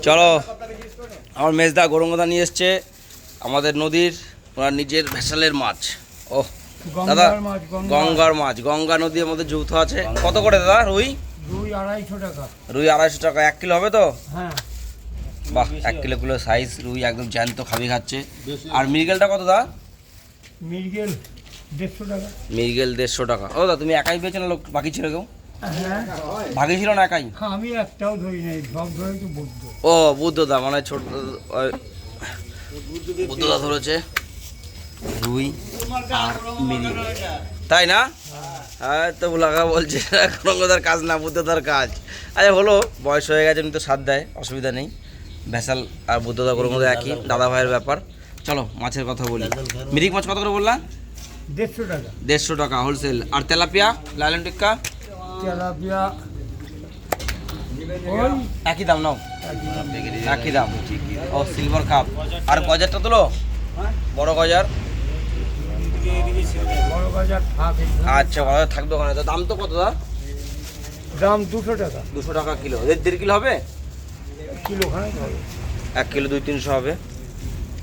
চলো, আমার মেজদা গরঙ্গদা নিয়ে এসছে আমাদের নদীর, ওনার নিজের ভেসালের মাছ। ও দাদা, গঙ্গার মাছ, গঙ্গা নদীর মধ্যে যৌথ আছে। কত করে দাদা রুই? রুই 250 টাকা। রুই 250 টাকা। 1 কিলো হবে তো? হ্যাঁ। বাহ, 1 কিলো সাইজ রুই, একদম জ্যান্ত খাবি খাচ্ছে। আর মৃগেলটা কত দা? মৃগেল 150 টাকা। মৃগেল 150 টাকা। ও দা, তুমি একাই পেয়েছো না লোক বাকি ছিল কেউ? হ্যাঁ, বাকি ছিল না একাই? আমি একটাও ধরি নাই, সব ধরে তো বুদ্ধ। ও বুদ্ধদা, মানে ছোট বুদ্ধদা ধরেছে রুই আর মৃগেল, তাই না? হ্যাঁ, তো লাগা বলছে গঙ্গাদার কাজ না, বুদ্ধদার কাজ। আচ্ছা হলো, বয়স হয়ে গেছে, এমনি তো সাথ দেয়, অসুবিধা নেই। ভেসাল আর বুদ্ধদা গঙ্গাদা একই, দাদা ভাইয়ের ব্যাপার। চলো মাছের কথা বলি। মৃগ মাছ কত করে বললা? 150 টাকা। 150 টাকা হোলসেল। আর তেলাপিয়া, লাইলন টিক্কা? তেলাপিয়া ওই একই দাম নাও, একই দাম। ও সিলভার কাপ। আর গজারটা তুলো, বড় গজার। বড় বাজার থাকে। আচ্ছা, গজার থাকবে ওখানে। তো দাম তো কত দা? দাম 200 টাকা। 200 টাকা কিলো। 1.5 কিলো হবে? কিলো খানেক হবে। 1 কিলো 200-300 হবে।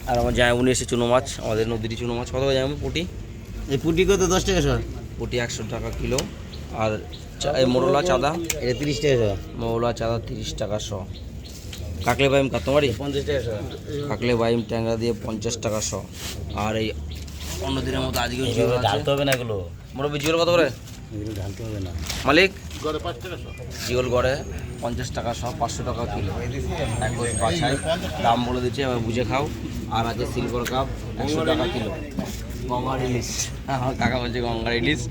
আর আমার জামাইবু নিয়ে এসে চুনো মাছ, আমাদের নদীরই চুনো মাছ। কত জামাইবু পুঁটি? এই পুটি কত? 10 টাকা শো। পুঁটি 100 টাকা কিলো। আর এই মোরলা চাঁদা? এটা 30 টাকা শো। মোরলা চাঁদা 30 টাকা শ। কাকলে বাইম কাতমারি? 50 টাকা শো। কাকলে বাইম ট্যাংরা দিয়ে 50 টাকা শ। আর এই অন্য দিনের মতো আজকেও জিওল আছে। ঢালতে হবে না এগুলো, মোরবি জিওল কত করে? এগুলো ঢালতে হবে না। মালিক? গড়ে 5 টাকা শো। জিওল গড়ে 50 টাকা শ, 500 টাকা কিলো। এক বছর বাছাই দাম বলে দিচ্ছে, এবার বুঝে খাও। আর আছে সিলভার কাপ 100 টাকা কিলো। গঙ্গার ইলিশ, আমার কাকা বলছে গঙ্গার ইলিশ।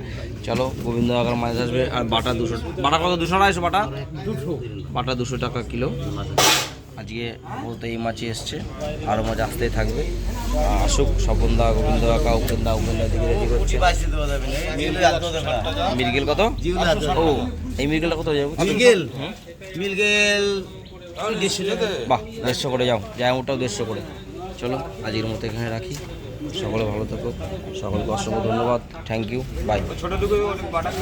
চলো, গোবিন্দ কাকার মাছ আসবে। আর বাটা 200। বাটা কত? 200-250 বাটা? 200। বাটা 200 টাকা কিলো। আজকে বলতে এই মাছই এসছে, আরও মাছ আসতেই থাকবে। আসুক স্বপনদা, গোবিন্দ কাকা, উপেন্দা দিকে রেডি করছে। মৃগেল কত? ও, এই মৃগেলটা কত যাবো? মিলগেল মিলগেল বাহ, 150 করে যাও, জায়গাটাও 150 করে। চলো আজকের মতো এখানে রাখি। সকলে ভালো থাকো, সকলকে অসংখ্য ধন্যবাদ। Thank you, by.